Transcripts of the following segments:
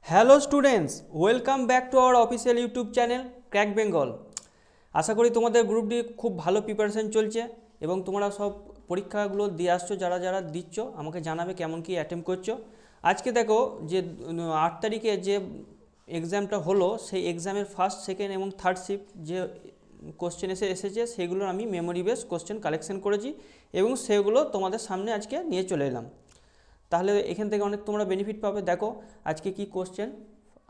Hello students, welcome back to our official YouTube channel crack Bengal. আশা করি তোমাদের গ্রুপটি খুব ভালো প্রিপারেশন চলছে এবং তোমরা সব পরীক্ষাগুলো দিয়ে আসছো। যারা যারা দিচ্ছ আমাকে জানাবে কেমন কি অ্যাটেম্প করছো। আজকে দেখো যে 8 তারিখে যে এক্সামটা হলো, সেই এক্সামের ফার্স্ট, সেকেন্ড এবং থার্ড শিফট যে কোশ্চেন এসেছে সেগুলোর আমি মেমোরি বেস কোশ্চেন কালেকশন করেছি এবং সেগুলো তোমাদের সামনে আজকে নিয়ে চলে এলাম। তাহলে এখান থেকে অনেক তোমরা বেনিফিট পাবে। দেখো আজকে কি কোশ্চেন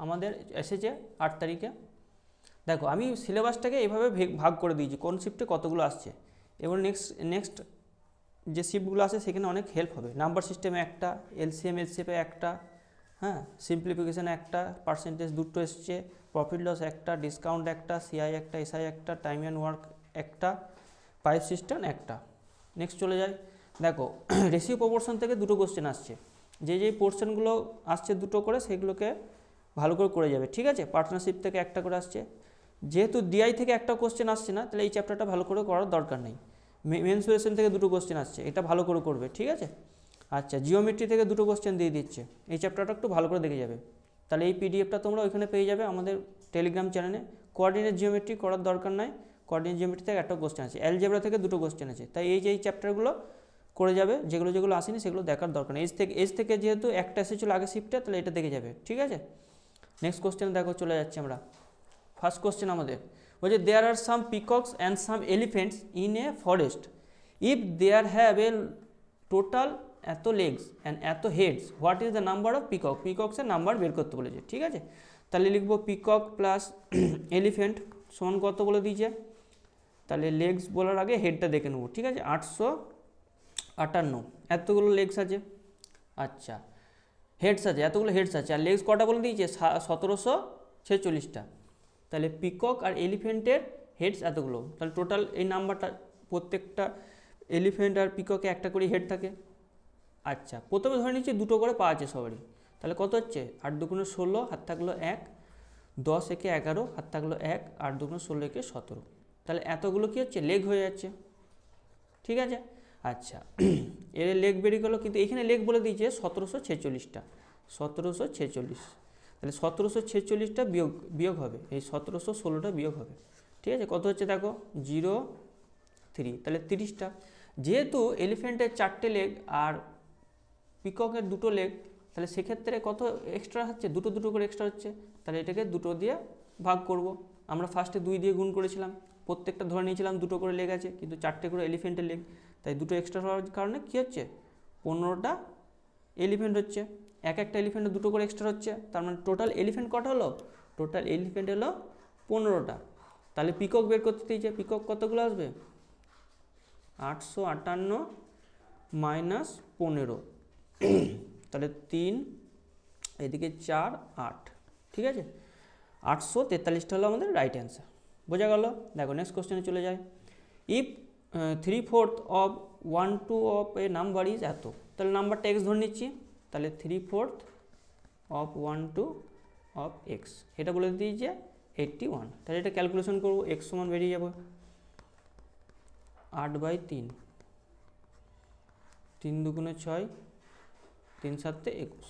আমাদের এসেছে 8 তারিখে। দেখো আমি সিলেবাসটাকে এইভাবে ভাগ করে দিয়েছি কোন শিফটে কতগুলো আসছে, এবং নেক্সট যে শিফটগুলো আসে সেখানে অনেক হেল্প হবে। নাম্বার সিস্টেমে একটা, এলসিএম এলসিএফে একটা, হ্যাঁ, সিম্পলিফিকেশানে একটা, পার্সেন্টেজ দুটো এসছে, প্রফিট লস একটা, ডিসকাউন্ট একটা, সিআই একটা, এসআই একটা, টাইম অ্যান্ড ওয়ার্ক একটা, পাইপ সিস্টেম একটা। নেক্সট চলে যায়। দেখো রেশিও প্রপোর্শন থেকে দুটো কোশ্চেন আসছে, যেই পোর্শনগুলো আসছে দুটো করে সেগুলোকে ভালো করে যাবে, ঠিক আছে। পার্টনারশিপ থেকে একটা করে আসছে, যেহেতু ডিআই থেকে একটা কোশ্চেন আসছে না, তাহলে এই চ্যাপ্টারটা ভালো করে করার দরকার নেই। মেনসুরেশন থেকে দুটো কোশ্চেন আসছে, এটা ভালো করে করবে, ঠিক আছে। আচ্ছা, জিওমেট্রি থেকে দুটো কোশ্চেন দিয়ে দিচ্ছে, এই চ্যাপ্টারটা একটু ভালো করে দেখে যাবে। তাহলে এই পিডিএফটা তোমরা ওইখানে পেয়ে যাবে আমাদের টেলিগ্রাম চ্যানেলে। কোঅর্ডিনেট জিওমেট্রি করার দরকার নাই, কোঅর্ডিনেট জিওমেট্রি থেকে একটা কোশ্চেন আছে, অ্যালজেব্রা থেকে দুটো কোশ্চেন আছে। তাই এই চ্যাপ্টারগুলো করে যাবে, যেগুলো আসেনি সেগুলো দেখার দরকার নেই। এজ থেকে যেহেতু একটা এসেছিলো আগে শিফটে, তাহলে এটা দেখে যাবে, ঠিক আছে। নেক্সট কোশ্চেন দেখো, চলে যাচ্ছে আমরা। ফার্স্ট কোশ্চেন আমাদের বলছে, there are some peacocks and some elephants in a forest, if there have a total এত লেগস অ্যান্ড এত heads, what is the number of peacock. পিকক্সের নাম্বার বের করতে বলেছে, ঠিক আছে। তাহলে লিখবো পিকক প্লাস এলিফেন্ট সমান কত বলে দিয়েছে। তাহলে লেগস বলার আগে হেডটা দেখে নেবো, ঠিক আছে। 858 এতগুলো লেগস আছে, আচ্ছা হেডস আছে, এতগুলো হেডস আছে, আর লেগস কটা বলে দিয়েছে 1746টা। তাহলে পিকক আর এলিফেন্টের হেডস এতগুলো, তাহলে টোটাল এই নাম্বারটা, প্রত্যেকটা এলিফেন্ট আর পিককে একটা করে হেড থাকে। আচ্ছা, প্রথমে ধরে নিচ্ছি দুটো করে পা আছে সবারই, তাহলে কত হচ্ছে 8 দুগুণে 16, হাত থাকলো 1, 10 একে 11, হাত থাকলো 1, 8 দুগুণে 16 একে 17। তাহলে এতগুলো কি হচ্ছে লেগ হয়ে যাচ্ছে, ঠিক আছে। আচ্ছা এর লেগ বেরিয়ে গেলো, কিন্তু এখানে লেগ বলে দিয়েছে 1746টা, 1746। তাহলে 1746টা বিয়োগ হবে, এই 1716টা বিয়োগ হবে, ঠিক আছে। কত হচ্ছে দেখো 03, তাহলে 30টা। যেহেতু এলিফ্যান্টের 4টে লেগ আর পিককের দুটো লেগ, তাহলে সেক্ষেত্রে কত এক্সট্রা হচ্ছে, দুটো করে এক্সট্রা হচ্ছে। তাহলে এটাকে দুটো দিয়ে ভাগ করব। আমরা ফার্স্টে 2 দিয়ে গুণ করেছিলাম, প্রত্যেকটা ধরে নিয়েছিলাম দুটো করে লেগ আছে, কিন্তু 4টে করে এলিফ্যান্টের লেগ, তাই দুটো এক্সট্রা হওয়ার কারণে কী হচ্ছে 15টা এলিফ্যান্ট হচ্ছে। একটা এলিফ্যান্টে দুটো করে এক্সট্রা হচ্ছে, তার মানে টোটাল এলিফ্যান্ট কটা হলো, টোটাল এলিফ্যান্ট হলো 15টা। তাহলে পিকক বের করতে দিয়েছে, পিকক কতগুলো আসবে 858 মাইনাস 15, তাহলে 3 এদিকে 4 8, ঠিক আছে। 843টা হলো আমাদের রাইট অ্যান্সার, বোঝা গেল। দেখো নেক্সট কোশ্চেনে চলে যায়। If 3/4 of 1/2 of A number is এত, তাহলে নাম্বারটা এক্স ধরে নিচ্ছি, তাহলে 3/4 অফ 1/2 অফ এক্স, এটা বলে দিয়েছে 81। তাহলে এটা ক্যালকুলেশন করবো, এক্স সমান বেরিয়ে যাবে 8/3, 3 দুগুণে 6, 3 7 21,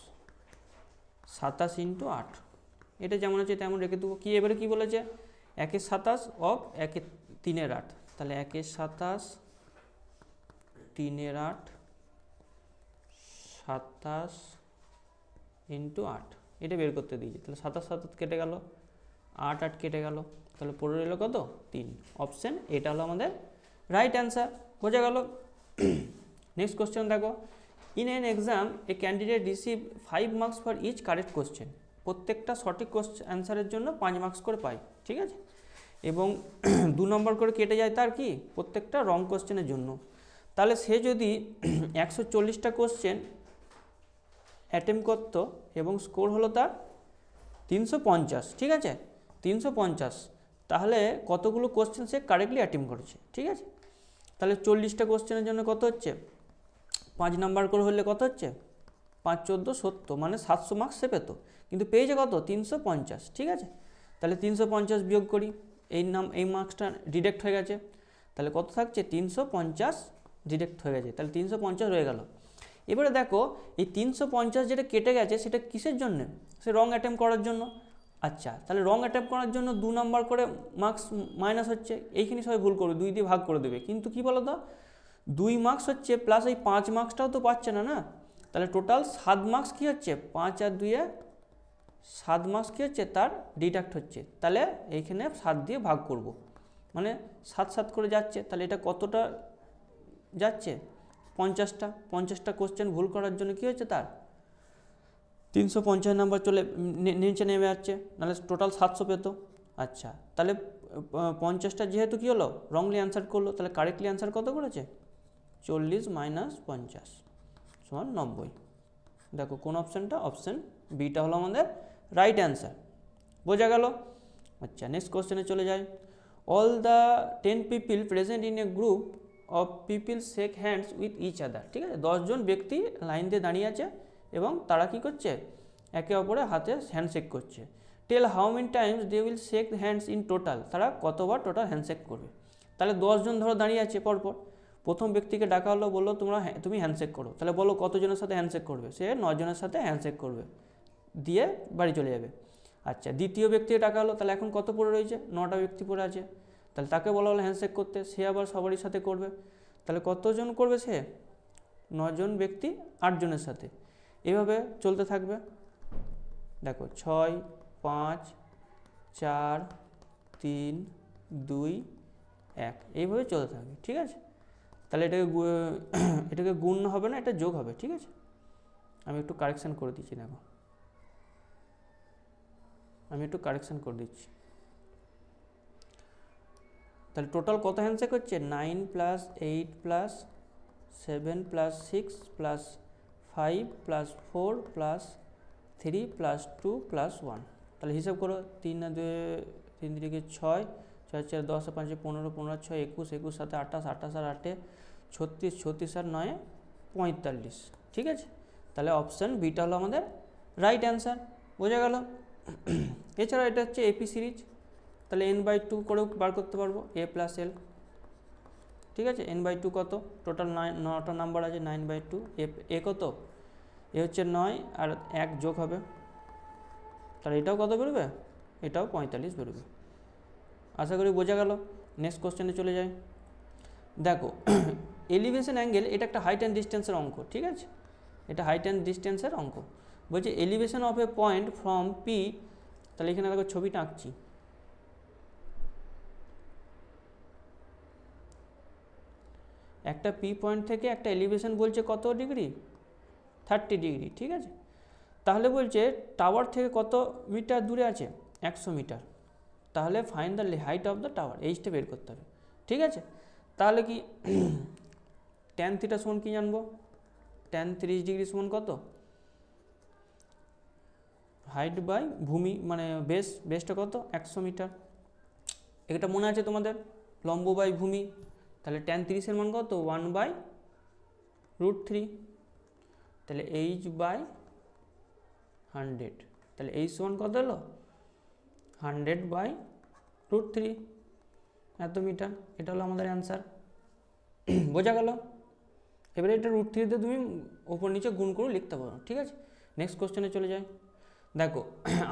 27 × 8। এটা যেমন আছে তেমন রেখে দেবো। কি এবারে কি বলেছে, 1 27 অফ 1 3 8, তাহলে 1 27 3 8, 27 × 8, এটা বের করতে দিয়েছি। তাহলে 27 কেটে গেল, 8 8 কেটে গেল, তাহলে পড়ে রইল কত 3। অপশান এটা হলো আমাদের রাইট অ্যান্সার, বোঝা গেল। নেক্সট কোশ্চেন দেখো, in an exam a candidate receive 5 marks for each correct question, প্রত্যেকটা সঠিক অ্যান্সারের জন্য 5 মার্কস করে পাই, ঠিক আছে। এবং 2 নম্বর করে কেটে যায় তার কি, প্রত্যেকটা রং কোশ্চেনের জন্য। তাহলে সে যদি 140টা কোশ্চেন অ্যাটেম্প করতো এবং স্কোর হলো তার 350, ঠিক আছে, 350, তাহলে কতগুলো কোশ্চেন সে কারেক্টলি অ্যাটেম্প করেছে, ঠিক আছে। তাহলে 40টা কোশ্চেনের জন্য কত হচ্ছে 5 নাম্বার করে হলে কত হচ্ছে 5 14 70, মানে 700 মার্কস সে পেতো, কিন্তু পেয়েছে কত 350, ঠিক আছে। তাহলে 350 বিয়োগ করি, এই মার্কসটা ডিডাক্ট হয়ে গেছে, তাহলে কত থাকছে 350 ডিডাক্ট হয়ে গেছে, তাহলে 350 রয়ে গেল। এবারে দেখো এই 350 যেটা কেটে গেছে সেটা কিসের জন্য? সে রং অ্যাটেম্প করার জন্য। আচ্ছা, তাহলে রং অ্যাটেম্প করার জন্য 2 নাম্বার করে মার্কস মাইনাস হচ্ছে, এইখানে সবাই ভুল করবে, 2 দিয়ে ভাগ করে দেবে। কিন্তু কি বলো তো, 2 মার্কস হচ্ছে প্লাস এই 5 মার্কসটাও তো পাচ্ছে না, না? তাহলে টোটাল 7 মার্কস কী হচ্ছে, 5 আর 2 7 মার্কস কী হচ্ছে তার ডিডাক্ট হচ্ছে। তাহলে এইখানে 7 দিয়ে ভাগ করব, মানে 7 7 করে যাচ্ছে। তাহলে এটা কতটা যাচ্ছে, 50টা। 50টা কোশ্চেন ভুল করার জন্য কী হচ্ছে তার 350 নাম্বার চলে নিচে নেমে যাচ্ছে, নাহলে টোটাল 700 পেতো। আচ্ছা, তাহলে 50টা যেহেতু কী হলো রংলি অ্যান্সার করলো, তাহলে কারেক্টলি অ্যান্সার কত করেছে, 40 মাইনাস 50 সমান 90। দেখো কোন অপশানটা, অপশান বিটা হলো আমাদের রাইট অ্যান্সার। বোঝা গেল? আচ্ছা, নেক্সট কোশ্চেনে চলে যাই। All the 10 people present in a group of people shake hands with each other. ঠিক আছে, 10 জন ব্যক্তি লাইন দিয়ে দাঁড়িয়ে আছে এবং তারা কি করছে, একে অপরের হাতে হ্যান্ডশেক করছে। Tell how many times they will shake hands in total. তারা কতবার টোটাল হ্যান্ডশেক করবে। তাহলে 10 জন ধরো দাঁড়িয়ে আছে পরপর, প্রথম ব্যক্তিকে ডাকা হলো, বললো তুমি হ্যান্ডশেক করো। তাহলে বলো কতজনের সাথে হ্যান্ডশেক করবে, সে 9 জনের সাথে হ্যান্ডশেক করবে, দিয়ে বাড়ি চলে যাবে। আচ্ছা, দ্বিতীয় ব্যক্তিকে ডাকা হলো, তাহলে এখন কত পড়ে রয়েছে, 9টা ব্যক্তি পড়ে আছে, তাহলে তাকে বলা হলো হ্যান্ডশেক করতে, সে আবার সবারই সাথে করবে। তাহলে কতজন করবে, সে 9 জন ব্যক্তি 8 জনের সাথে, এভাবে চলতে থাকবে। দেখো 6 5 4 3 2 1 এইভাবে চলতে থাকবে। ঠিক আছে, তাহলে এটাকে গুণ হবে না, এটা যোগ হবে। ঠিক আছে, আমি একটু কারেকশান করে দিচ্ছি। দেখো আমি একটু কারেকশান করে দিচ্ছি। তাহলে টোটাল কত হ্যান্ডশেক হচ্ছে, 9 plus 8 plus 7 plus 6 plus 5 plus 4 plus 3 plus 2 plus 1। তাহলে হিসাব করো, 3 আর 2 3 3 6 6 4 10 5 15 15 6 21 21 7 28 28 আর 8 36 36 আর 9 45। ঠিক আছে, তাহলে অপশান বিটা হলো আমাদের রাইট অ্যান্সার। বোঝা গেল? এছাড়া এটা হচ্ছে এপি সিরিজ, তাহলে n/2 করেও বার করতে পারবো, a প্লাস এল। ঠিক আছে, n/2 কত, টোটাল 9টা নাম্বার আছে, 9/2 এ কত, এ হচ্ছে 9 আর 1 যোগ হবে, তাহলে এটাও কত বেরোবে, এটাও 45 বেরোবে। আশা করি বোঝা গেল। নেক্সট কোশ্চেনে চলে যাই। দেখো এলিভেশন অ্যাঙ্গেল, এটা একটা হাইট অ্যান্ড ডিস্টেন্সের অঙ্ক। ঠিক আছে, এটা হাইট অ্যান্ড ডিস্টেন্সের অঙ্ক। বলছে elevation of A point from P, তাহলে এখানে দেখো ছবিটা আঁকছি। একটা পি পয়েন্ট থেকে একটা এলিভেশন বলছে কত ডিগ্রি, 30 ডিগ্রি। ঠিক আছে, তাহলে বলছে টাওয়ার থেকে কত মিটার দূরে আছে, 100 মিটার। তাহলে find the height of the tower, এইচটা বের করতে হবে। ঠিক আছে, তাহলে কি tan থিটা সমান কি জানবো, tan 30 ডিগ্রি সমান কত, হাইট বাই ভূমি মানে বেসটা কত, 100 মিটার। এটা মনে আছে তোমাদের, লম্ব বাই ভূমি। তাহলে tan 30-এর মান কত, 1/√3। তাহলে h/100, তাহলে h সমান কত হলো, 100/√3 এত মিটার। এটা হলো আমাদের অ্যান্সার। বোঝা গেল? এবারে এটা √3 দিয়ে তুমি ওপর নিচে গুণ করে লিখতে পারো। ঠিক আছে, নেক্সট কোশ্চেনে চলে যাই। দেখো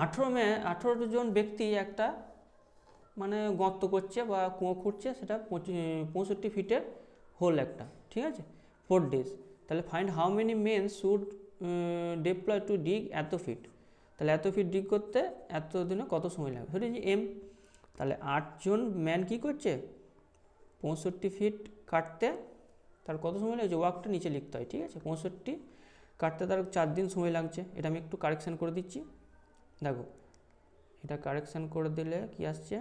18 জন ব্যক্তি একটা মানে গর্ত করছে বা কুয়ো খুঁড়ছে, সেটা 65 ফিটের হোল একটা। ঠিক আছে, 4 days। তাহলে find how many men should deploy two ডিগ এত ফিট। তাহলে এত ফিট ডিগ করতে এত দিনে কত সময় লাগবে, ধরি যে এম। তাহলে 8 জন ম্যান কী করছে, 65 ফিট কাটতে তার কত সময় লাগছে, ওয়ার্কটা নিচে লিখতে হয়। ঠিক আছে, 65 কাটতে তার 4 দিন সময় লাগছে। এটা আমি একটু কারেকশান করে দিচ্ছি। দেখো এটা কারেকশান করে দিলে কি আসছে,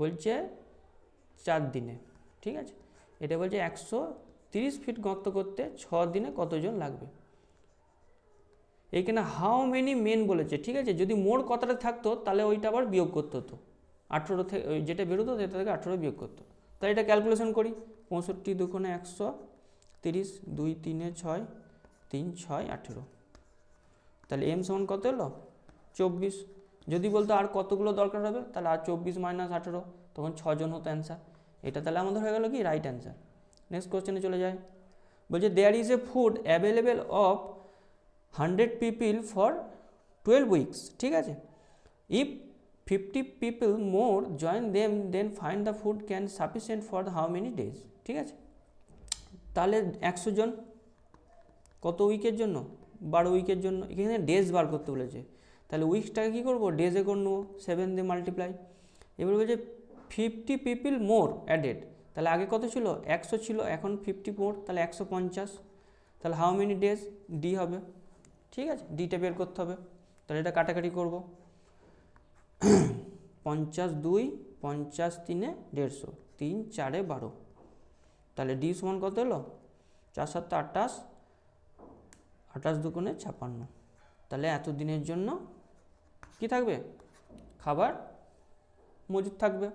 বলছে 4 দিনে। ঠিক আছে, এটা বলছে 130 ফিট গর্ত করতে 6 দিনে কতজন লাগবে। এইখানে হাউ মেনি মেন বলেছে। ঠিক আছে, যদি মোট কথাটা থাকতো তাহলে ওইটা আবার বিয়োগ করতে হতো, 18 থেকে যেটা বেরোতো সেটা থেকে 18 বিয়োগ করতো। তাই এটা ক্যালকুলেশন করি, 65 দুগুণে 130, 2 3 6, 3 6 18। তাহলে এম সমান কত হলো, 24। যদি বলতো আর কতগুলো দরকার হবে, তাহলে আর 24 মাইনাস 18, তখন 6 জন হতো অ্যান্সার। এটা তাহলে আমাদের হয়ে গেল কি রাইট অ্যান্সার। নেক্সট কোশ্চেনে চলে যায়। বলছে there is a food available of 100 people for 12 weeks, ঠিক আছে। If 50 people more join them then find the food can sufficient for how many days, ঠিক আছে। তাহলে 100 জন কত উইকের জন্য? 12 উইকের জন্য। এখানে ডেজ বার করতে বলেছে, তাহলে উইকসটাকে কী করবো, ডেজে করে নেবো, 7 দিয়ে মাল্টিপ্লাই। এবার বলছে 50 পিপল মোর অ্যাডেড, তাহলে আগে কত ছিল? 100 ছিল, এখন 50 মোর, তাহলে 150। তাহলে হাউ মেনি ডেজ? ডি হবে, ঠিক আছে, ডিটা বের করতে হবে। তাহলে এটা কাটাকাটি করব, 50 2, 50 3 150, 3 4 12। তাহলে ডি সমান কত হলো? 4 7 28, 28 দুগুণে 56। তাহলে এত দিনের জন্য কি থাকবে? খাবার মজুদ থাকবে।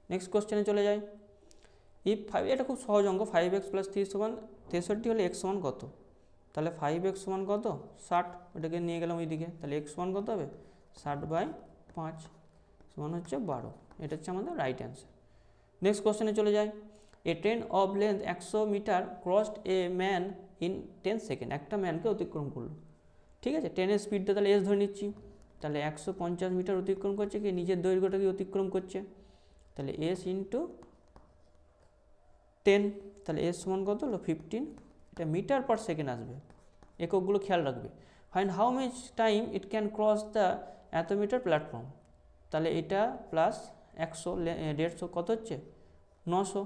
নেক্সট কোশ্চেনে চলে যাই। ইফ 5, এটা খুব সহজ অঙ্ক, 5x + 3 সমান 63 হলে x সমান কত? তাহলে 5x সমান কত? 60, ওটাকে নিয়ে গেলাম ওইদিকে, তাহলে x সমান কত হবে? 60/5 সমান হচ্ছে 12। এটা হচ্ছে আমাদের রাইট অ্যান্সার। নেক্সট কোশ্চেনে চলে যাই। A train of length 100 meter crossed a man in 10 second, একটা ম্যানকে অতিক্রম করলো, ঠিক আছে। ট্রেনের স্পিডটা তাহলে এস ধরে নিচ্ছি, তাহলে 150 মিটার অতিক্রম করছে, কি নিজের দৈর্ঘ্যটাকে অতিক্রম করছে, তাহলে এস ইন্টু 10, তাহলে এস সমান কত হলো? 15। এটা মিটার পার সেকেন্ড আসবে, এককগুলো খেয়াল রাখবে। Find how much time it can cross the এত মিটার প্ল্যাটফর্ম, তাহলে এটা প্লাস 100 150 কত হচ্ছে? 900।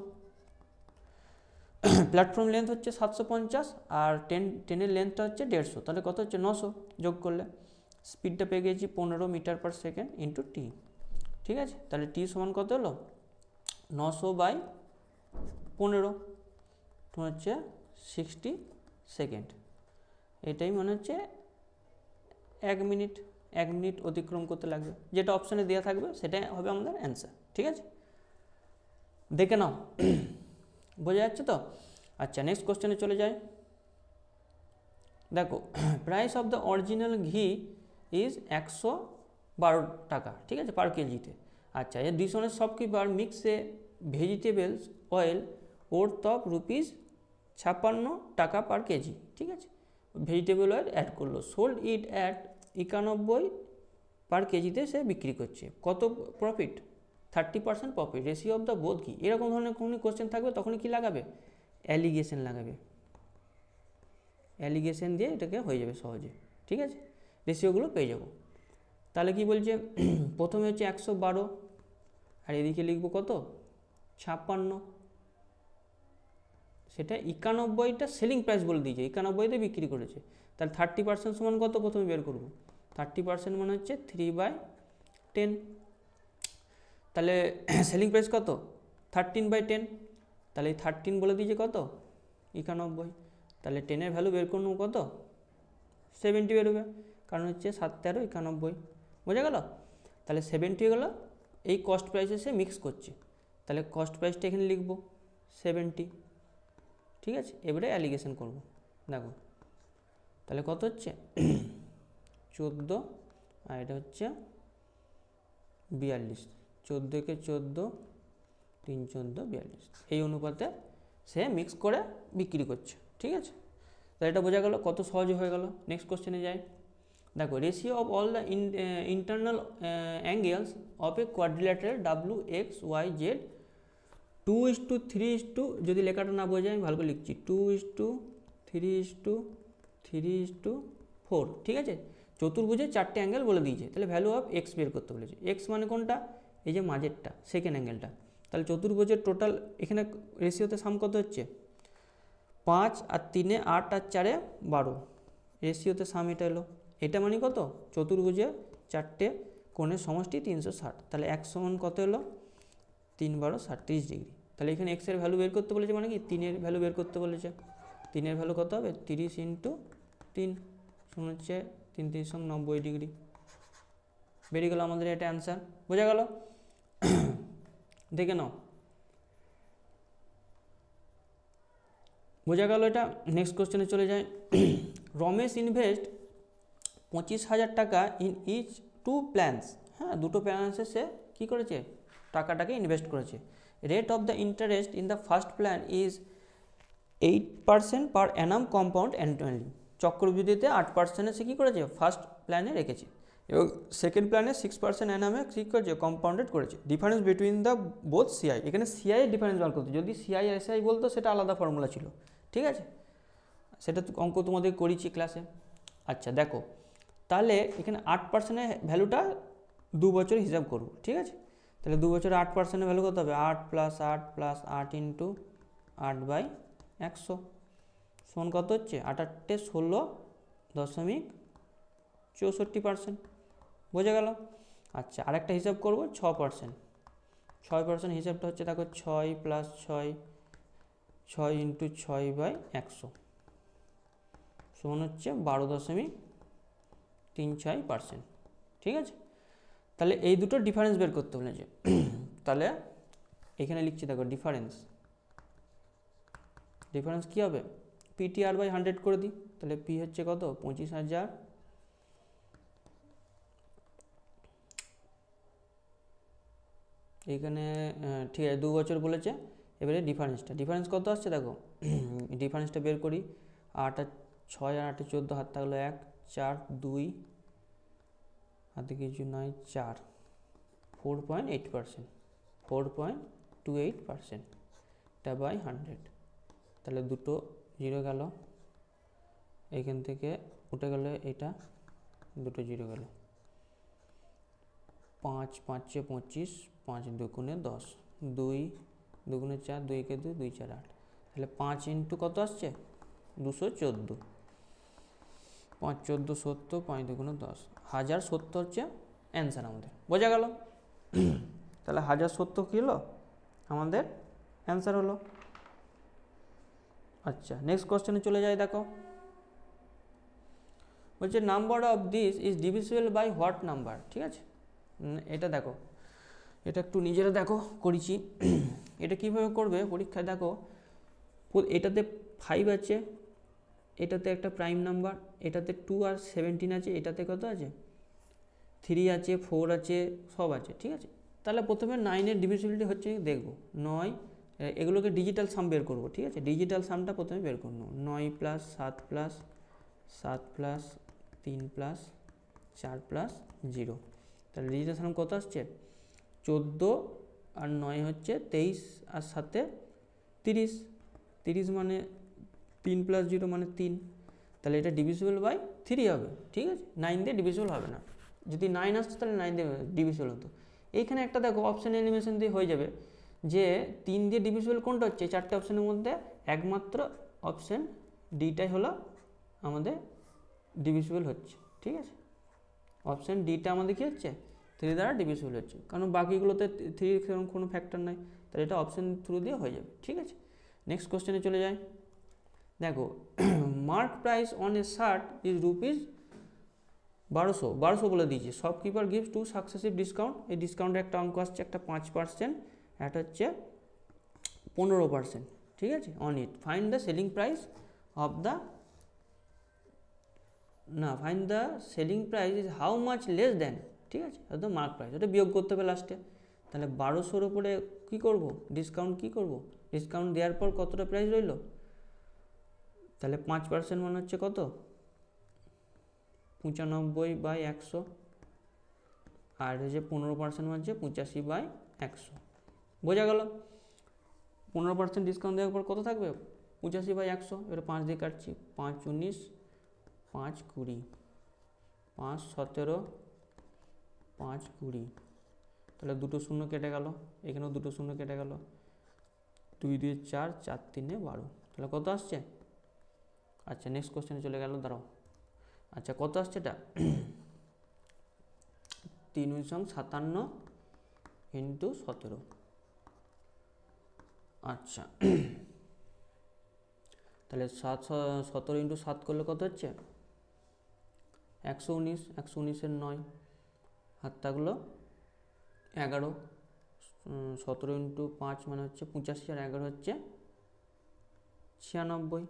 প্ল্যাটফর্ম লেন্থ হচ্ছে 750 আর ট্রেনের লেন্থটা হচ্ছে 150, তাহলে কত হচ্ছে? 900 যোগ করলে স্পিডটা পেয়ে গেছি 15 metre per second into T, ঠিক আছে। তাহলে টি সমান কত হলো? 900/15 হচ্ছে 60 সেকেন্ড। এটাই মনে হচ্ছে 1 মিনিট অতিক্রম করতে লাগবে, যেটা অপশানে দেওয়া থাকবে সেটাই হবে আমাদের অ্যান্সার, ঠিক আছে। দেখে নাও, বোঝা যাচ্ছে তো? আচ্ছা, নেক্সট কোশ্চেনে চলে যায়। দেখো, price of the original ghee is 112 টাকা, ঠিক আছে, পার কেজিতে। আচ্ছা, এর ডিসনের শপকিপার মিক্সে vegetables oil worth of ₹56 per kg, ঠিক আছে, ভেজিটেবল অয়েল অ্যাড করলো, সোল্ড ইট অ্যাট 91 পার কেজিতে সে বিক্রি করছে, কত profit? 30% profit, ratio of the both ghee. এরকম ধরনের কোনো কোশ্চেন থাকবে তখনই কি লাগাবে? অ্যালিগেশন লাগাবে, অ্যালিগেশন দিয়ে এটাকে হয়ে যাবে সহজে, ঠিক আছে, রেশিওগুলো পেয়ে যাব। তাহলে কি বলছে? প্রথমে হচ্ছে 112 আর এদিকে লিখবো কত? 56, সেটা 91টা সেলিং প্রাইস বলে দিয়েছে, 91তে বিক্রি করেছে। তাহলে 30% সমান কত? প্রথমে বের করবো, 30% মানে হচ্ছে 3/10। তাহলে সেলিং প্রাইস কত? 13/10, তাহলে এই 13 বলে দিয়েছে কত? 91। তাহলে 10-এর ভ্যালু বের করবো কত? 70 বেরোবে, কারণ হচ্ছে 7 13 91, বোঝা গেল? তাহলে 70 গেল, এই কস্ট প্রাইসে সে মিক্স করছে, তাহলে কস্ট প্রাইসটা এখানে লিখবো 70, ঠিক আছে। এবারে অ্যালিগেশন করব, দেখো তাহলে কত হচ্ছে? 14 আর এটা হচ্ছে 42, 14কে 14, 3 14 42, এই অনুপাতে সে মিক্স করে বিক্রি করছে, ঠিক আছে। তাহলে এটা বোঝা গেল, কত সহজে হয়ে গেল। নেক্সট কোশ্চেনে যাই। দেখো, ratio of all the internal angles of A quadrilateral WXYZ 2:3, যদি লেখাটা না বোঝা আমি ভালো করে লিখছি, 2:3:3:4, ঠিক আছে। চতুর্ভুজে 4টে অ্যাঙ্গেল বলে দিয়েছে, তাহলে ভ্যালু অফ এক্স বের করতে বলেছে। এক্স মানে কোনটা? এই যে মাঝেরটা, সেকেন্ড অ্যাঙ্গেলটা। তাহলে চতুর্ভুজের টোটাল এখানে রেশিওতে সাম কত হচ্ছে? 5 আর 3 8 আর 4 12, রেশিওতে সাম এটা এলো। এটা মানে কত? চতুর্ভুজে 4টে কোণের সমষ্টি 360, তাহলে 1 সমান কত এলো? 3 12 30 ডিগ্রি। তাহলে এখানে এক্সের ভ্যালু বের করতে বলেছে, মানে কি 3-এর ভ্যালু বের করতে বলেছে। 3-এর ভ্যালু কত হবে? 30 × 3 সমান হচ্ছে 3 3 90 ডিগ্রি, বেরিয়ে গেল আমাদের এটা অ্যান্সার, বোঝা গেল? দেখে নাও, বোঝা গেল এটা। নেক্সট কোশ্চেনে চলে যায়। রমেশ ইনভেস্ট 25,000 টাকা ইন ইচ 2 প্ল্যান্স, হ্যাঁ, দুটো প্ল্যান্সে সে কী করেছে? টাকাটাকে ইনভেস্ট করেছে। Rate of the interest in the first plan is 8% per annum compound annually. চক্রবৃদ্ধিতে 8% সে কী করেছে ফার্স্ট প্ল্যানে রেখেছে, এবং সেকেন্ড প্ল্যানে 6% অ্যানামে কী করেছে কম্পাউন্ডেড করেছে। Difference between the both CI, এখানে সিআই এর ডিফারেন্স বার করতে, যদি সিআই আর এসআই বলতো সেটা আলাদা ফর্মুলা ছিল, ঠিক আছে, সেটা অঙ্ক তোমাদের করেছি ক্লাসে। আচ্ছা দেখো, তাহলে এখানে 8%-এর ভ্যালুটা 2 বছর হিসাব করব, ঠিক আছে। তাহলে 2 বছরে 8%-এর ভ্যালু কত হবে, 8 + 8 + 8 ইন্টু 8/100 সমান কত হচ্ছে, 8 8 16.64%। বোঝা গেল। আচ্ছা আরেকটা হিসাব করব 6%। 6% হিসাবটা হচ্ছে দেখো 6 + 6, 6 ইন্টু 6/100 সমান হচ্ছে 12.36%, ঠিক আছে। তাহলে এই দুটো ডিফারেন্স বের করতে বলেছে। তাহলে এখানে লিখছি দেখো ডিফারেন্স কী হবে, PTR/100 করে দিই, তাহলে পি হচ্ছে কত 25,000, এইখানে ঠিক আছে 2 বছর বলেছে। এবারে ডিফারেন্স কত আসছে দেখো, ডিফারেন্সটা বের করি। 8 আর 6 আর 8 14, হাত থাকলো 1, 4 2, হাতে কিছু নয় 4, 4.8%, 4.28%, এটা বাই 100। তাহলে দুটো জিরো গেল, এখান থেকে উঠে গেলে এটা, দুটো জিরো গেল। 5 5 25, 5 2 10, 2 2 4, 2 কে 2, 2 4 8, তাহলে 5 ইন্টু কত আসছে 214, 5 14 70, 5 2 10, 1070 হচ্ছে অ্যান্সার আমাদের। বোঝা গেল। তাহলে 1070 কী হলো আমাদের অ্যান্সার হলো। আচ্ছা নেক্সট কোশ্চেনে চলে যাই। দেখো বলছে number of this is divisible by what number, ঠিক আছে। এটা দেখো, এটা একটু নিজেরা দেখো করেছি। এটা কীভাবে করবে পরীক্ষায়, দেখো এটাতে 5 আছে, এটাতে একটা প্রাইম নাম্বার, এটাতে 2 আর 17 আছে, এটাতে কত আছে 3 আছে, 4 আছে, সব আছে, ঠিক আছে। তাহলে প্রথমে 9-এর ডিভিজিবিলিটি হচ্ছে দেখব 9, এগুলোকে ডিজিটাল সাম বের করবো, ঠিক আছে। ডিজিটাল সামটা প্রথমে বের করব, 9 + 7 + 7 + 3 + 4 + 0, তাহলে ডিজিটাল সাম কত আসছে 14 আর 9 হচ্ছে 23 আর 7 30, 30 মানে 3 + 0 মানে 3, তাহলে এটা ডিভিজিবল বাই 3 হবে, ঠিক আছে। 9 দিয়ে ডিভিজিবল হবে না, যদি 9 আসতো তাহলে 9 দিয়ে ডিভিজিবল হতো। এইখানে একটা দেখো অপশান এলিমিনেশন দিয়ে হয়ে যাবে, যে 3 দিয়ে ডিভিজিবল কোনটা হচ্ছে, 4টে অপশানের মধ্যে একমাত্র অপশান ডিটাই হলো আমাদের ডিভিজিবল হচ্ছে, ঠিক আছে। অপশান ডিটা আমাদের কী হচ্ছে 3 দ্বারা ডিভিজিবল হচ্ছে, কারণ বাকিগুলোতে 3 কোনো ফ্যাক্টর নাই, তাহলে এটা অপশান থ্রু দিয়ে হয়ে যাবে, ঠিক আছে। নেক্সট কোশ্চেনে চলে যায়। দেখো mark price on a shirt is ₹1200 বলে দিয়েছি। শপকিপার গিভস 2 সাকসেসিভ ডিসকাউন্ট, এই ডিসকাউন্টের একটা অঙ্ক আসছে, একটা 5%, একটা হচ্ছে 15%, ঠিক আছে। On it find the selling price of the, না find the selling price is how much less than, ঠিক আছে, একদম মার্ক প্রাইস, ওটা বিয়োগ করতে হবে লাস্টে। তাহলে 1200-র উপরে কী করব ডিসকাউন্ট, কী করব ডিসকাউন্ট দেওয়ার পর কতটা প্রাইস রইল, তাহলে 5% মানে হচ্ছে কত 95/100, আর হচ্ছে 15% মানে হচ্ছে 85/100। বোঝা গেল। 15% ডিসকাউন্ট দেওয়ার পর কত থাকবে 85/100, এবার 5 দিয়ে কাটছি, 5 19, 5 20, 5 17, 5 20, তাহলে দুটো শূন্য কেটে গেল, এখানেও দুটো শূন্য কেটে গেল, 2 2 4, 4 3 12, তাহলে কত আসছে। আচ্ছা নেক্সট কোশ্চেনে চলে গেল, দাঁড়াও। আচ্ছা কত আসছে এটা 357 ইন্টু 17, আচ্ছা তাহলে 17 ইন্টু 7 করলে কত হচ্ছে 119, 119-এর 9, হাত থাকলো 11, 17 ইন্টু 5 মানে হচ্ছে 85, আর 11 হচ্ছে 96,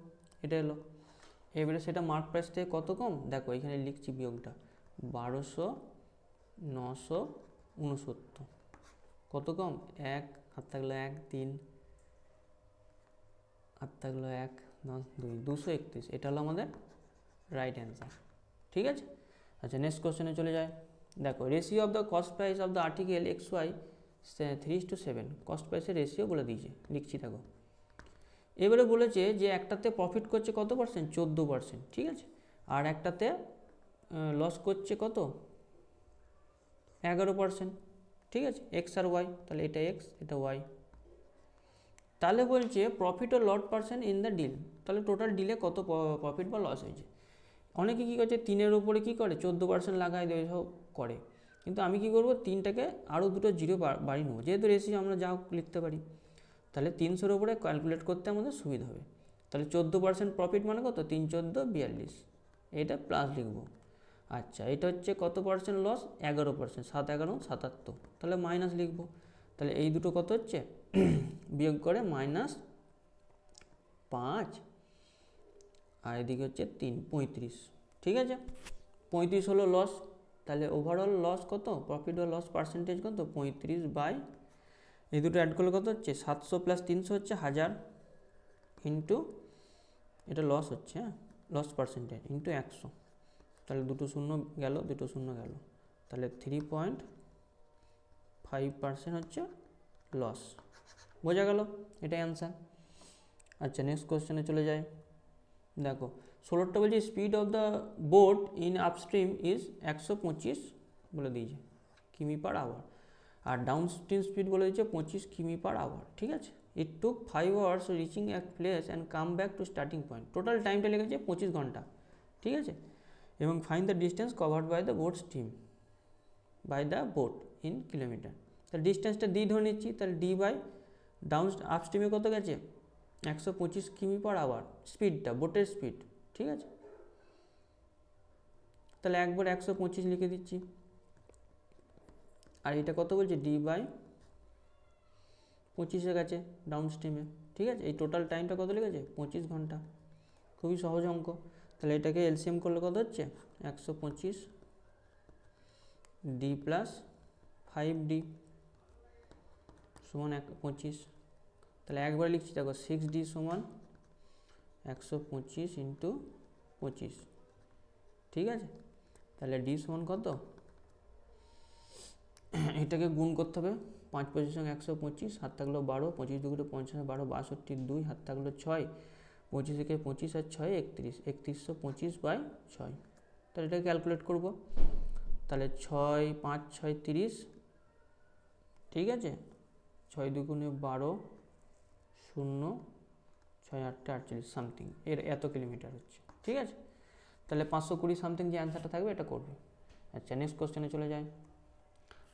এটা এলো। এবারে সেটা মার্ক প্রাইস থেকে কত কম, দেখো এখানে লিখছি বিয়োগটা, 12,969, কত কম 1, হাত থাকলো 1 3, হাত থাকলো 1 10 2 231, এটা হলো আমাদের রাইট অ্যান্সার। ঠিক আছে। আচ্ছা নেক্সট কোশ্চেনে চলে যায়। দেখো ratio of the cost price of the article XY 3:7, cost প্রাইসের রেশিও বলে দিয়েছে, লিখছি দেখো। এবারে বলেছে যে একটাতে প্রফিট করছে কত পার্সেন্ট, 14%, ঠিক আছে, আর একটাতে লস করছে কত, 11%, ঠিক আছে, এক্স আর ওয়াই, তাহলে এটা এক্স এটা ওয়াই। তাহলে বলছে প্রফিট ও loss percent in the deal, তাহলে টোটাল ডিলে কত প্রফিট বা লস হয়েছে। অনেকে কী করছে 3-এর উপরে কী করে 14% লাগায় দেয়, সব করে, কিন্তু আমি কি করব 3টাকে আরও দুটো জিরো বাড়িয়ে নেবো, যেহেতু রেশিও আমরা যা লিখতে পারি, তাহলে 300-এর উপরে ক্যালকুলেট করতে আমাদের সুবিধা হবে। তাহলে 14% প্রফিট মানে কত, 3 14 42, এটা প্লাস লিখবো। আচ্ছা এটা হচ্ছে কত পার্সেন্ট লস, 11%, 7 11 77, তাহলে মাইনাস লিখবো। তাহলে এই দুটো কত হচ্ছে বিয়োগ করে -5, আর এদিকে হচ্ছে 3 35, ঠিক আছে, 35 হলো লস। তাহলে ওভারঅল লস কত, প্রফিট ও লস পার্সেন্টেজ কত, 35 এই দুটো অ্যাড করলে কত হচ্ছে 700 + 300 হচ্ছে 1000, ইন্টু এটা লস হচ্ছে, হ্যাঁ লস পার্সেন্টেজ, ইন্টু 100, তাহলে দুটো শূন্য গেল, দুটো শূন্য গেল, তাহলে 3.5% হচ্ছে লস। বোঝা গেল, এটাই অ্যান্সার। আচ্ছা নেক্সট কোশ্চেনে চলে যায়। দেখো 16টা বলছে speed of the boat in upstream is 125 বলে দিয়েছে কিমি/আওয়ার, আর ডাউনস্ট্রিম স্পিড বলে দিয়েছে 25 কিমি/আওয়ার, ঠিক আছে। It took 5 hours reaching at place and come back to starting point, total টাইমটা লেগেছে 25 ঘন্টা, ঠিক আছে। এবং find the distance covered by the boat stream by the boat in kilometre. তাহলে ডিস্টেন্সটা ডি ধরে নিচ্ছি, তাহলে ডি বাই ডাউন আপস্ট্রিমে কত গেছে 125 কিমি/আওয়ার, স্পিডটা বোটের স্পিড, ঠিক আছে। তাহলে একবার 125 লিখে দিচ্ছি, আর এটা কত বলছে ডি বাই 25 গেছে ডাউন স্ট্রিমে, ঠিক আছে। এই টোটাল টাইমটা কত লেগেছে 25 ঘন্টা, খুবই সহজ অঙ্ক। তাহলে এটাকে এলসিএম করলে কত হচ্ছে 125 ডি প্লাস 5d সমান 25, তাহলে একবার লিখছি দেখো 6d সমান 125 ইন্টু 25, ঠিক আছে। তাহলে ডি সমান কত, এটাকে গুণ করতে হবে, 5 25 সঙ্গে 125, হাত থাকলো 12, 25 2 50 12 62 2, হাত থাকলো 6, 25 থেকে 25 আর 6 31, 3125/6, তাহলে এটাকে ক্যালকুলেট করব। তাহলে 6 5 6 30, ঠিক আছে, 6 2 12 0 6 8 48 সামথিং, এর এত কিলোমিটার হচ্ছে, ঠিক আছে। তাহলে 520 সামথিং যে অ্যান্সারটা থাকবে এটা করবে। আচ্ছা নেক্সট কোশ্চেনে চলে যায়।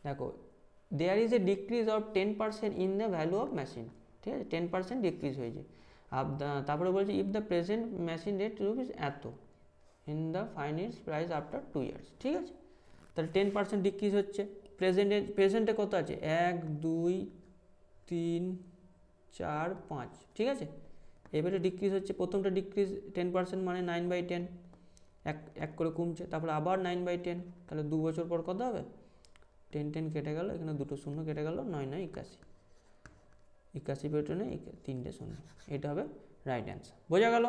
দেখো there is a decrease of 10% in the value of machine, ঠিক আছে, 10% ডিক্রিজ হয়েছে। তারপরে বলছে if the present machine rate rupees এত in the fine its price after 2 years, ঠিক আছে। তাহলে 10% ডিক্রিজ হচ্ছে, প্রেজেন্টে কত আছে 1 2 3 4 5, ঠিক আছে। এবারে ডিক্রিজ হচ্ছে, প্রথমটা ডিক্রিজ 10% মানে 9/10, এক করে কমছে, তারপরে আবার 9/10, তাহলে 2 বছর পর কত হবে 10 10 কেটে গেল, এখানে দুটো শূন্য কেটে গেল, 9 9 81, 81 পেটনে 3টে শূন্য, এটা হবে রাইট অ্যান্সার। বোঝা গেল।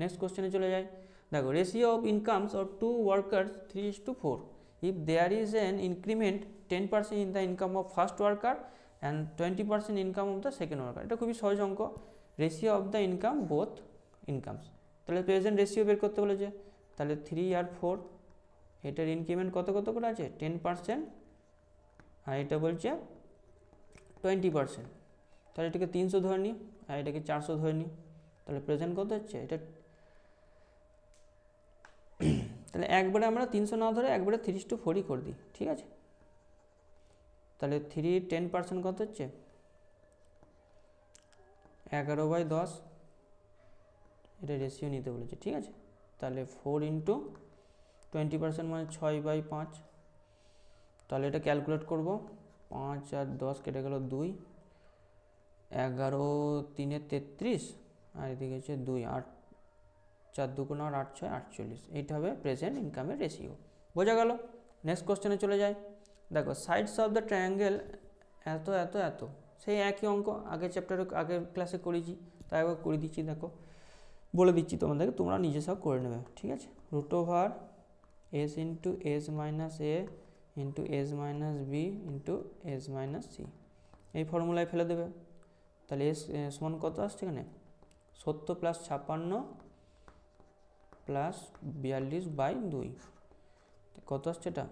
নেক্সট কোশ্চেনে চলে যায়। দেখো ratio of incomes of 2 workers 3:4, if there is an increment 10% in the income of first worker and 20% income of the second worker, এটা খুবই সহজ অঙ্ক। Ratio of the income both incomes, তাহলে প্রেজেন্ট রেশিও বের করতে বলেছে, তাহলে 3 আর 4, এটার ইনক্রিমেন্ট কত কত করে আছে 10%, আর এটা বলছে 20%, তাহলে এটাকে 300 ধরে নিই, আর এটাকে 400 ধরে নিই, তাহলে প্রেজেন্ট কত হচ্ছে এটা, তাহলে একবারে আমরা 300 না ধরে একবারে 3:4 করে দিই, ঠিক আছে। তাহলে 3 10% কত হচ্ছে 11/10, এটা রেশিও নিতে বলেছে, ঠিক আছে। তাহলে 4 × 20% মানে 6/5, তাহলে এটা ক্যালকুলেট করব, 5 আর 10 কেটে গেল 2, 11 3 33, আর এদিকে হচ্ছে 2 8 4 2 8 6 48, এইটা হবে প্রেজেন্ট ইনকামের রেশিও। বোঝা গেল। নেক্সট কোশ্চেনে চলে যায়। দেখো সাইডস অফ দ্য ট্রায়াঙ্গেল এত এত এত, সেই একই অঙ্ক আগের চ্যাপ্টারে আগের ক্লাসে করেছি, তাই একবার করে দিচ্ছি, দেখো বলে দিচ্ছি তোমাদেরকে, তোমরা নিজে সব করে নেবে, ঠিক আছে। Root over S into S minus A into S minus B into S minus C, এই ফর্মুলায় ফেলে দেবে। তাহলে এস সমান কত আসছে এখানে, 70 প্লাস 56 প্লাস 42/2, কত আসছে এটা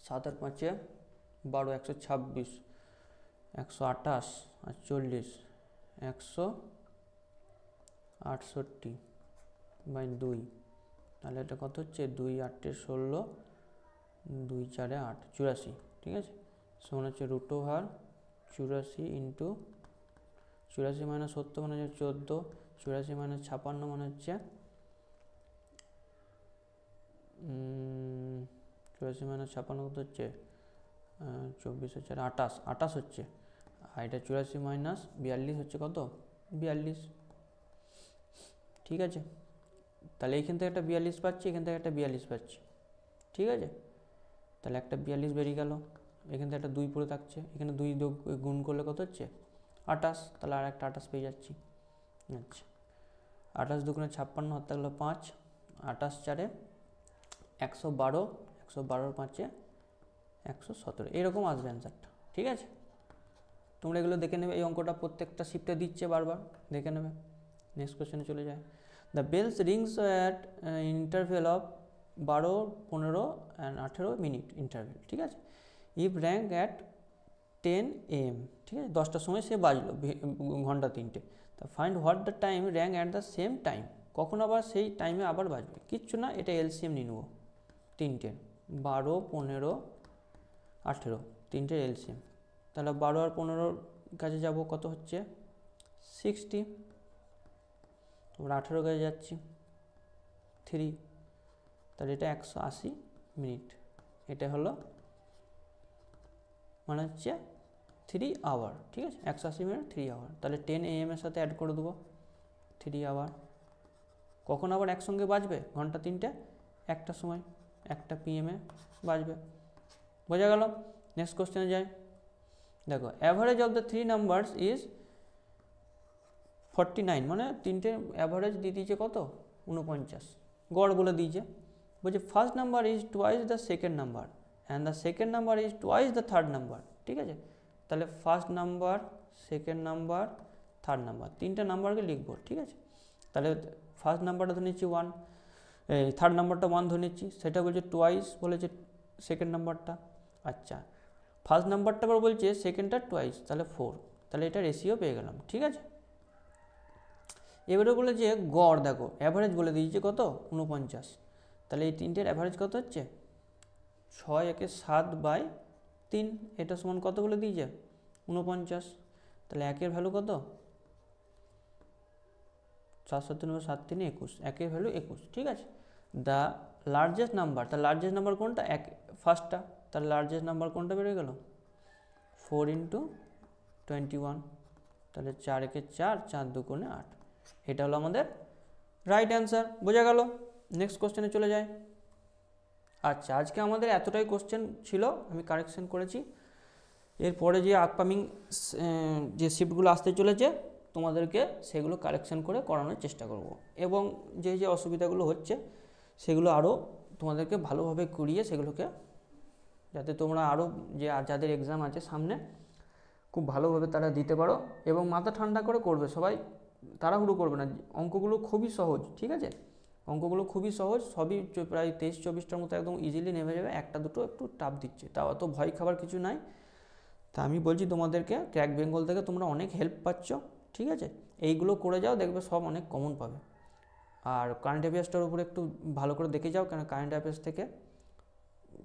7 আর 5 12, 126, 128 আর 40, 168/2, তাহলে এটা কত হচ্ছে 2 8 16, 2 4 8 84, ঠিক আছে। সমান হচ্ছে রুট ওভার 84 ইন্টু 84 মাইনাস 70 মানে হচ্ছে 14, 84 মাইনাস 56 মানে হচ্ছে 84 মাইনাস 56 কত হচ্ছে 24 হচ্ছে 28 হচ্ছে, আর এটা 84 মাইনাস 42 হচ্ছে কত 42, ঠিক আছে। তাহলে এইখান থেকে একটা 42 পাচ্ছি, এখান থেকে একটা 42 পাচ্ছি, ঠিক আছে। তাহলে একটা 42 বেরিয়ে গেল, এখান থেকে একটা 2 পড়ে থাকছে, এখানে 2 গুণ করলে কত হচ্ছে 28, তাহলে আর একটা 28 পেয়ে যাচ্ছি। আচ্ছা 28 দুগুণে 56 হাতে গেলো 5, 28 4 112, 112 5 117, এরকম আসবে অ্যান্সারটা, ঠিক আছে। তোমরা এগুলো দেখে নেবে, এই অঙ্কটা প্রত্যেকটা শিফটে দিচ্ছে, বারবার দেখে নেবে। নেক্সট কোশ্চেনে চলে যায়। The bells rings at interval of 12, 15 and 18 minute interval, ঠিক আছে। ইফ র্যাঙ্ক অ্যাট 10 AM, ঠিক আছে, 10টার সময় সে বাজলো, ঘন্টা 3টে। তা find what the time rank at the same time, কখন আবার সেই টাইমে আবার বাজবে, কিচ্ছু না, এটা এলসিএম নিয়ে নেবো, 3টে 12, 15, 18, 3টের এলসিএম। তাহলে 12 আর 15 কাছে যাব, কত হচ্ছে 60, আমরা 18 কাছে যাচ্ছি 3, তাহলে এটা 180 মিনিট, এটা হলো মানে হচ্ছে 3 আওয়ার, ঠিক আছে, 180 মিনিট 3 আওয়ার। তাহলে 10 AM এর সাথে অ্যাড করে দেবো 3 আওয়ার, কখন আবার একসঙ্গে বাজবে, ঘন্টা 3টে, একটা সময় 1টা PM এ বাজবে, বোঝা গেল। নেক্সট কোশ্চেনে যাই। দেখো average of the 3 numbers is 49, মানে 3টে অ্যাভারেজ দিয়ে দিয়েছে কত 49, গড় বলে দিয়েছে। বলছে first number is twice the second number and the second number is twice the third number, ঠিক আছে। তাহলে first number, second number, third number, 3টে নাম্বারকে লিখবো, ঠিক আছে। তাহলে ফার্স্ট নাম্বারটা ধরে নিচ্ছি 1, থার্ড নাম্বারটা 1 ধরে নিচ্ছি, সেটা বলছে টুয়াইস বলেছে সেকেন্ড নাম্বারটা। আচ্ছা ফার্স্ট নাম্বারটা আবার বলছে সেকেন্ডটা টুয়াইস, তাহলে 4, তাহলে এটা রেশিও পেয়ে গেলাম, ঠিক আছে। এবারে বলে যে গড়, দেখো অ্যাভারেজ বলে দিয়েছে কত 49, তাহলে এই 3টের অ্যাভারেজ কত হচ্ছে 6 একে 7/3, এটা সমান কত বলে দিয়েছে 49, তাহলে 1-এর ভ্যালু কত 7 7 9 7 3 21, 1-এর ভ্যালু 21, ঠিক আছে। দ্য লার্জেস্ট নাম্বার, তার লার্জেস্ট নাম্বার কোনটা, ফার্স্টটা, তার লার্জেস্ট নাম্বার কোনটা বেড়ে গেল 4 × 21, তাহলে 4 একে 4, 4 দুগুণে 8, এটা হলো আমাদের রাইট অ্যান্সার, বোঝা গেল। নেক্সট কোশ্চেনে চলে যায়। আচ্ছা আজকে আমাদের এতটাই কোশ্চেন ছিল, আমি কারেকশন করেছি। এরপরে যে আপকামিং যে শিফটগুলো আসতে চলেছে তোমাদেরকে সেগুলো কারেকশন করে করানোর চেষ্টা করব, এবং যে যে অসুবিধাগুলো হচ্ছে সেগুলো আরও তোমাদেরকে ভালোভাবে করিয়ে সেগুলোকে, যাতে তোমরা আরও যে যাদের এক্সাম আছে সামনে খুব ভালোভাবে তারা দিতে পারো, এবং মাথা ঠান্ডা করে করবে সবাই, তাড়াহুড়ো করবে না। অঙ্কগুলো খুবই সহজ, ঠিক আছে, অঙ্কগুলো খুবই সহজ, সবই প্রায় 23-24টার মতো একদম ইজিলি নেমে যাবে, একটা দুটো একটু টাফ দিচ্ছে, তাও অত ভয় খাবার কিছু নাই। তা আমি বলছি তোমাদেরকে ক্র্যাক বেঙ্গল থেকে তোমরা অনেক হেল্প পাচ্ছ, ঠিক আছে, এইগুলো করে যাও, দেখবে সব অনেক কমন পাবে। আর কারেন্ট অ্যাফেয়ার্সটার উপরে একটু ভালো করে দেখে যাও, কেন কারেন্ট অ্যাফেয়ার্স থেকে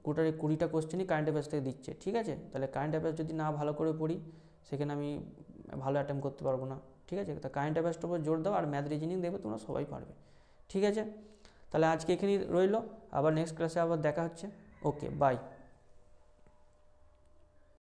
20টা কোশ্চেনই কারেন্ট অ্যাফেয়ার্স থেকে দিচ্ছে, ঠিক আছে। তাহলে কারেন্ট অ্যাফেয়ার্স যদি না ভালো করে পড়ি সেখানে আমি ভালো অ্যাটেম্প করতে পারবো না, ঠিক আছে। তা কারেন্ট অ্যাফেয়ার্সটার উপর জোর দাও, আর ম্যাথ রিজনিং দেখবে তোমরা সবাই পারবে, ঠিক আছে। তাহলে আজকে এখানেই রইলো, আবার নেক্সট ক্লাসে আবার দেখা হচ্ছে, ওকে বাই।